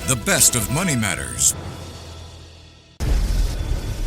The best of Money Matters.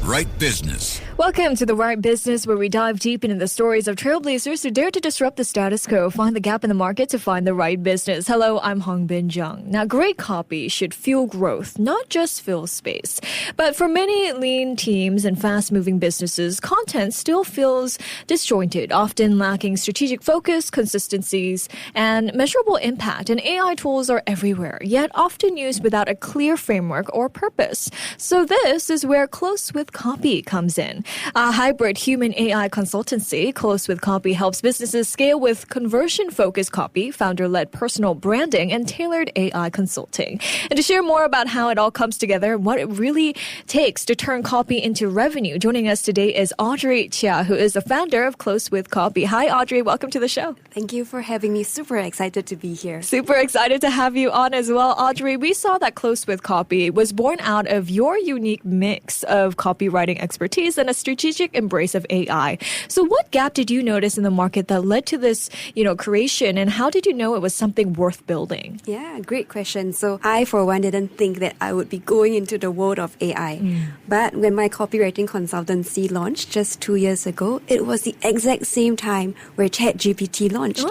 Right Business. Welcome to The Right Business, where we dive deep into the stories of trailblazers who dare to disrupt the status quo, find the gap in the market to find the right business. Hello, I'm Hongbin Jeong. Now, great copy should fuel growth, not just fill space. But for many lean teams and fast-moving businesses, content still feels disjointed, often lacking strategic focus, consistencies, and measurable impact. And AI tools are everywhere, yet often used without a clear framework or purpose. So this is where Close with Copy comes in. A hybrid human AI consultancy, Close with Copy helps businesses scale with conversion-focused copy, founder-led personal branding, and tailored AI consulting. And to share more about how it all comes together and what it really takes to turn copy into revenue, joining us today is Audrey Chia, who is the founder of Close with Copy. Hi, Audrey. Welcome to the show. Thank you for having me. Super excited to be here. Super excited to have you on as well. Audrey, we saw that Close with Copy was born out of your unique mix of copywriting expertise and a strategic embrace of AI. So what gap did you notice in the market that led to this, creation, and how did you know it was something worth building? Yeah, great question. So I, for one, didn't think that I would be going into the world of AI. But when my copywriting consultancy launched just 2 years ago, it was the exact same time where ChatGPT launched.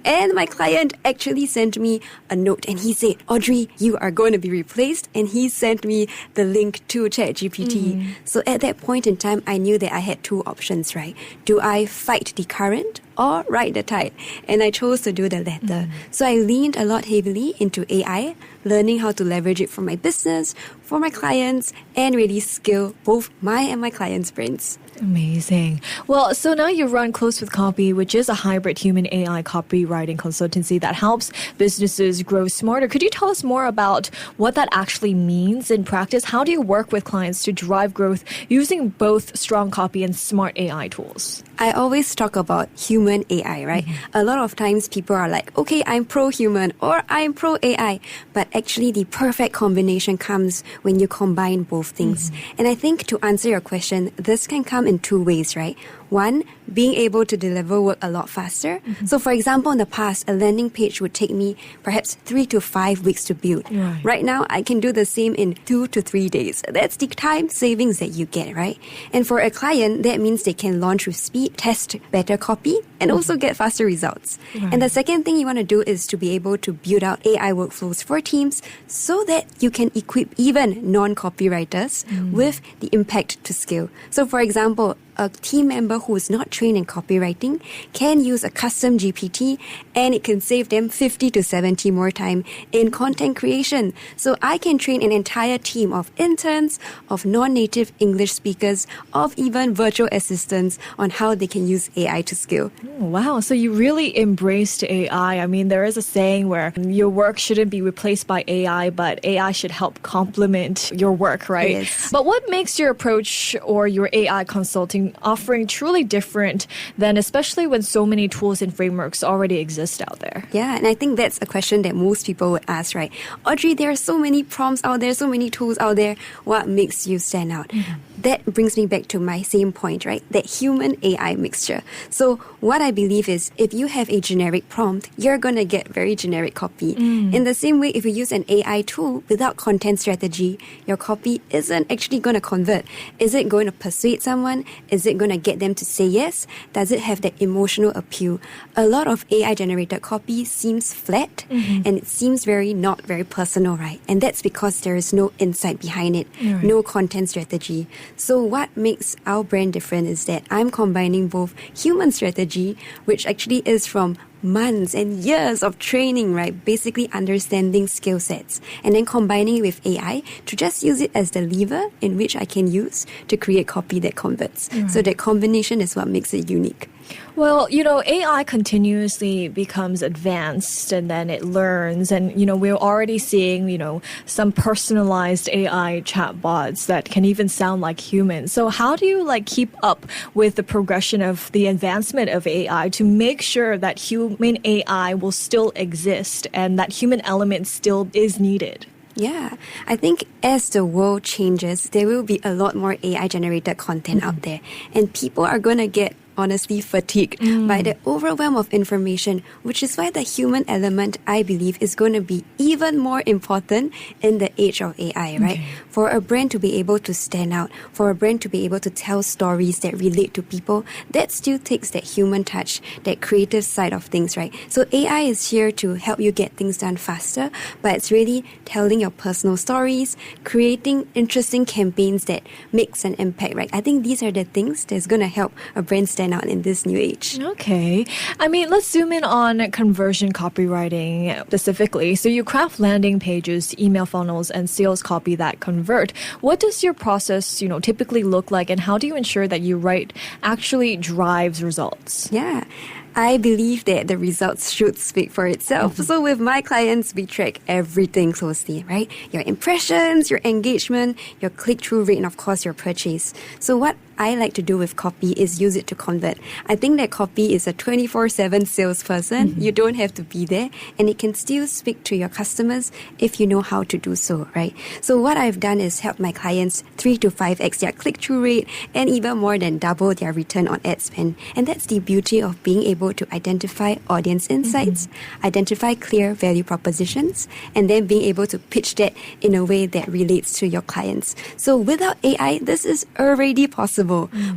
And my client actually sent me a note and he said, Audrey, you are going to be replaced. And he sent me the link to ChatGPT. So at that point in time, I knew that I had two options, right? Do I fight the current or ride the tide? And I chose to do the latter. So I leaned a lot heavily into AI, learning how to leverage it for my business, for my clients, and really scale both my and my clients' brains. Amazing. Well, so now you run Close with Copy, which is a hybrid human AI copywriting consultancy that helps businesses grow smarter. Could you tell us more about what that actually means in practice? How do you work with clients to drive growth using both strong copy and smart AI tools? I always talk about human AI, right? A lot of times people are like, okay, I'm pro-human or I'm pro-AI. But actually the perfect combination comes when you combine both things. And I think to answer your question, this can come in two ways, right? One, being able to deliver work a lot faster. So for example, in the past, a landing page would take me perhaps 3 to 5 weeks to build. Right now, I can do the same in 2 to 3 days. That's the time savings that you get, right? And for a client, that means they can launch with speed, test better copy, and also get faster results. And the second thing you want to do is to be able to build out AI workflows for teams so that you can equip even non-copywriters with the impact to scale. So for example, a team member who is not trained in copywriting can use a custom GPT and it can save them 50 to 70 more time in content creation. So I can train an entire team of interns, of non-native English speakers, of even virtual assistants on how they can use AI to scale. Oh, wow. So you really embraced AI. I mean, there is a saying where your work shouldn't be replaced by AI, but AI should help complement your work, right? Yes. But what makes your approach or your AI consulting offering truly different than, especially when so many tools and frameworks already exist out there? Yeah, and I think that's a question that most people would ask, right? Audrey, there are so many prompts out there, so many tools out there. What makes you stand out? That brings me back to my same point, right? That human AI mixture. So what I believe is if you have a generic prompt, you're going to get very generic copy. In the same way, if you use an AI tool without content strategy, your copy isn't actually going to convert. Is it going to persuade someone? Is it going to get them to say yes? Does it have that emotional appeal? A lot of AI-generated copy seems flat and it seems not very personal, right? And that's because there is no insight behind it, no content strategy. So what makes our brand different is that I'm combining both human strategy, which actually is from months and years of training, right? Basically understanding skill sets and then combining it with AI to just use it as the lever in which I can use to create copy that converts. So that combination is what makes it unique. Well, AI continuously becomes advanced and then it learns. And, we're already seeing, some personalized AI chatbots that can even sound like humans. So how do you keep up with the progression of the advancement of AI to make sure that human AI will still exist and that human element still is needed? Yeah, I think as the world changes, there will be a lot more AI-generated content out there. And people are going to get honestly fatigued by the overwhelm of information, which is why the human element, I believe, is going to be even more important in the age of AI, right? For a brand to be able to stand out, for a brand to be able to tell stories that relate to people, that still takes that human touch, that creative side of things, right? So AI is here to help you get things done faster, but it's really telling your personal stories, creating interesting campaigns that makes an impact, right? I think these are the things that's going to help a brand stand out in this new age. Okay. I mean, let's zoom in on conversion copywriting specifically. So you craft landing pages, email funnels, and sales copy that convert. What does your process, typically look like, and how do you ensure that you write actually drives results? Yeah. I believe that the results should speak for itself. So with my clients, we track everything closely, right? Your impressions, your engagement, your click-through rate, and of course, your purchase. So what I like to do with copy is use it to convert. I think that copy is a 24/7 salesperson. You don't have to be there, and it can still speak to your customers if you know how to do so, right? So what I've done is help my clients 3 to 5x their click-through rate and even more than double their return on ad spend. And that's the beauty of being able to identify audience insights, identify clear value propositions, and then being able to pitch that in a way that relates to your clients. So without AI, this is already possible.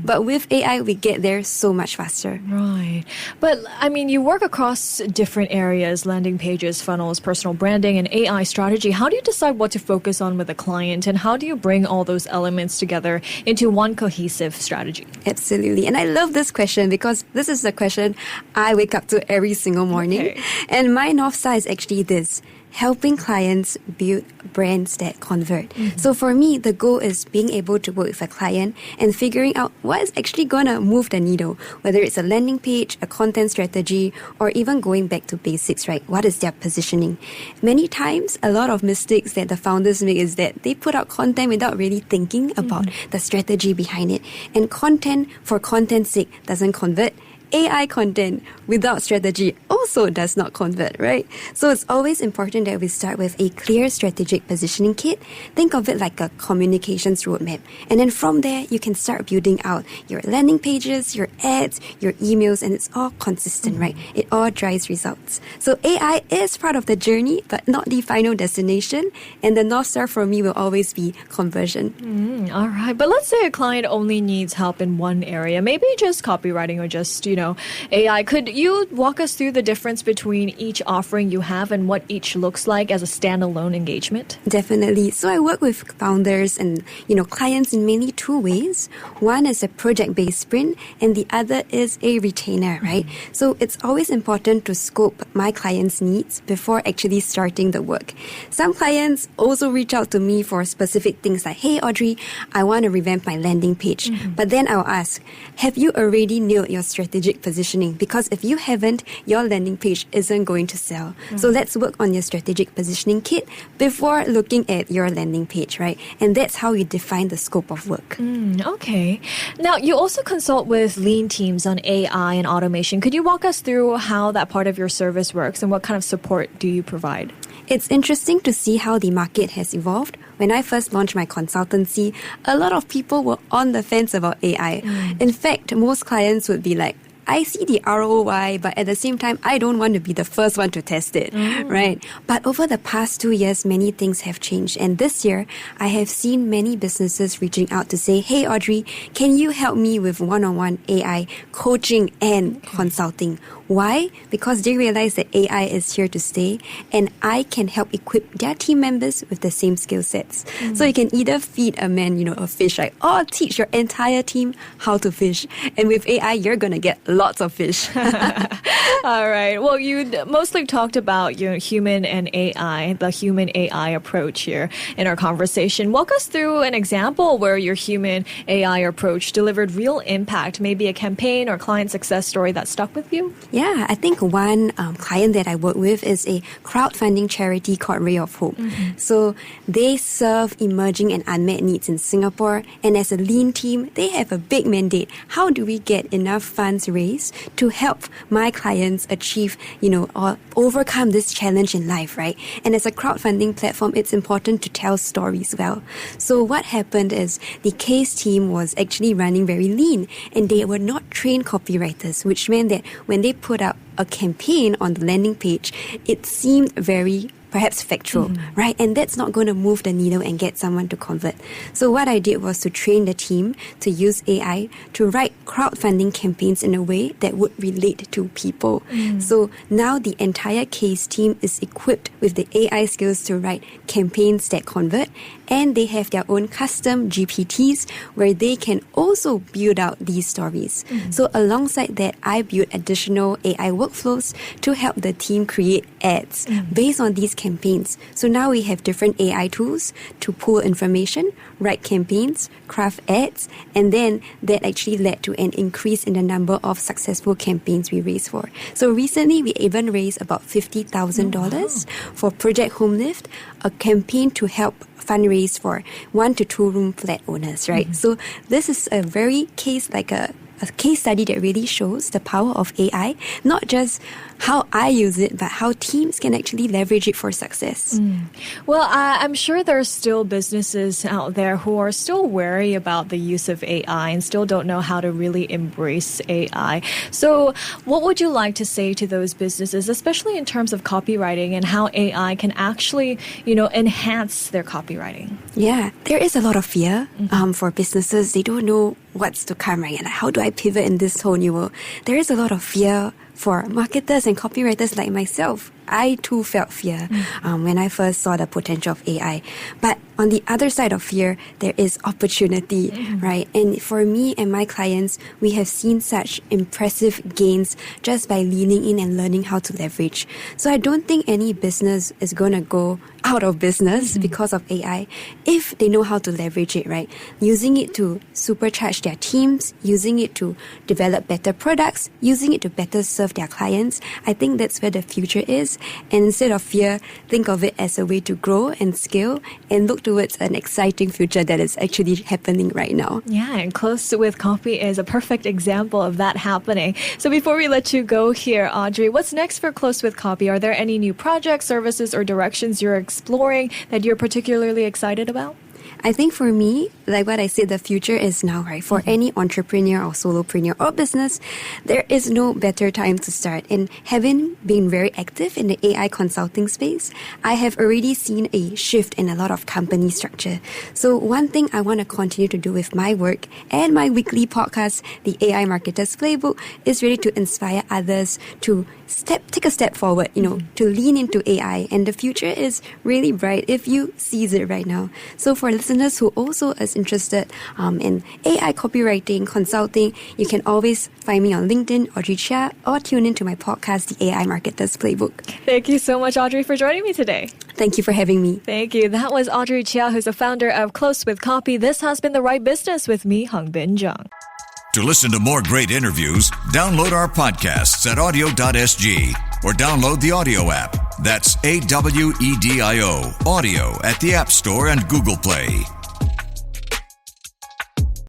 But with AI, we get there so much faster. Right. But I mean, you work across different areas, landing pages, funnels, personal branding, and AI strategy. How do you decide what to focus on with a client, and how do you bring all those elements together into one cohesive strategy? Absolutely. And I love this question because this is the question I wake up to every single morning. Okay. And my North Star is actually this: helping clients build brands that convert. So for me, the goal is being able to work with a client and figuring out what is actually going to move the needle, whether it's a landing page, a content strategy, or even going back to basics, right? What is their positioning? Many times, a lot of mistakes that the founders make is that they put out content without really thinking about the strategy behind it. And content for content's sake doesn't convert. AI content without strategy also does not convert, right? So it's always important that we start with a clear strategic positioning kit. Think of it like a communications roadmap. And then from there, you can start building out your landing pages, your ads, your emails, and it's all consistent, right? It all drives results. So AI is part of the journey, but not the final destination. And the North Star for me will always be conversion. All right. But let's say a client only needs help in one area, maybe just copywriting or just, AI. Could you walk us through the difference between each offering you have and what each looks like as a standalone engagement? Definitely. So I work with founders and, clients in mainly two ways. One is a project-based sprint and the other is a retainer, right? So it's always important to scope my clients' needs before actually starting the work. Some clients also reach out to me for specific things like, hey, Audrey, I want to revamp my landing page. But then I'll ask, have you already nailed your strategic positioning? Because if you haven't, your landing page isn't going to sell. So let's work on your strategic positioning kit before looking at your landing page, right? And that's how you define the scope of work. Okay. Now, you also consult with lean teams on AI and automation. Could you walk us through how that part of your service works and what kind of support do you provide? It's interesting to see how the market has evolved. When I first launched my consultancy, a lot of people were on the fence about AI. In fact, most clients would be like, I see the ROI, but at the same time, I don't want to be the first one to test it, right? But over the past 2 years, many things have changed. And this year, I have seen many businesses reaching out to say, hey, Audrey, can you help me with one-on-one AI coaching and consulting? Why? Because they realize that AI is here to stay and I can help equip their team members with the same skill sets. So you can either feed a man, a fish, right? Or teach your entire team how to fish. And with AI, you're going to get lots of fish. All right. Well, you mostly talked about human and AI, the human AI approach here in our conversation. Walk us through an example where your human AI approach delivered real impact, maybe a campaign or client success story that stuck with you. Yeah, I think one client that I work with is a crowdfunding charity called Ray of Hope. So they serve emerging and unmet needs in Singapore. And as a lean team, they have a big mandate. How do we get enough funds raised to help my clients achieve, or overcome this challenge in life, right? And as a crowdfunding platform, it's important to tell stories well. So what happened is the case team was actually running very lean, and they were not trained copywriters, which meant that when they put up a campaign on the landing page, it seemed very perhaps factual, right? And that's not going to move the needle and get someone to convert. So what I did was to train the team to use AI to write crowdfunding campaigns in a way that would relate to people. So now the entire case team is equipped with the AI skills to write campaigns that convert, and they have their own custom GPTs where they can also build out these stories. So alongside that, I built additional AI workflows to help the team create ads based on these campaigns. So now we have different AI tools to pull information, write campaigns, craft ads, and then that actually led to an increase in the number of successful campaigns we raised for. So recently, we even raised about $50,000 for Project Home Lift, a campaign to help fundraise for 1 to 2 room flat owners, right? So this is a very case study that really shows the power of AI, not just how I use it, but how teams can actually leverage it for success. Well, I'm sure there are still businesses out there who are still wary about the use of AI and still don't know how to really embrace AI. So what would you like to say to those businesses, especially in terms of copywriting and how AI can actually, enhance their copywriting? Yeah, there is a lot of fear for businesses. They don't know what's to come, right? And how do I pivot in this whole new world? There is a lot of fear for marketers and copywriters like myself. I too felt fear when I first saw the potential of AI. But on the other side of fear, there is opportunity, right? And for me and my clients, we have seen such impressive gains just by leaning in and learning how to leverage. So I don't think any business is going to go out of business because of AI if they know how to leverage it, right? Using it to supercharge their teams, using it to develop better products, using it to better serve their clients. I think that's where the future is. And instead of fear, think of it as a way to grow and scale and look towards an exciting future that is actually happening right now. Yeah, and Close with Copy is a perfect example of that happening. So before we let you go here, Audrey, what's next for Close with Copy? Are there any new projects, services, or directions you're exploring that you're particularly excited about? I think for me, like what I said, the future is now, right? For any entrepreneur or solopreneur or business, there is no better time to start. And having been very active in the AI consulting space, I have already seen a shift in a lot of company structure. So one thing I want to continue to do with my work and my weekly podcast, the AI Marketer's Playbook, is really to inspire others to take a step forward, to lean into AI. And the future is really bright if you seize it right now. So for listeners who also is interested in AI copywriting, consulting, you can always find me on LinkedIn, Audrey Chia, or tune into my podcast, The AI Marketer's Playbook. Thank you so much, Audrey, for joining me today. Thank you for having me. Thank you. That was Audrey Chia, who's the founder of Close with Copy. This has been The Right Business with me, Hongbin Jeong. To listen to more great interviews, download our podcasts at audio.sg or download the audio app. That's AWEDIO, audio at the App Store and Google Play.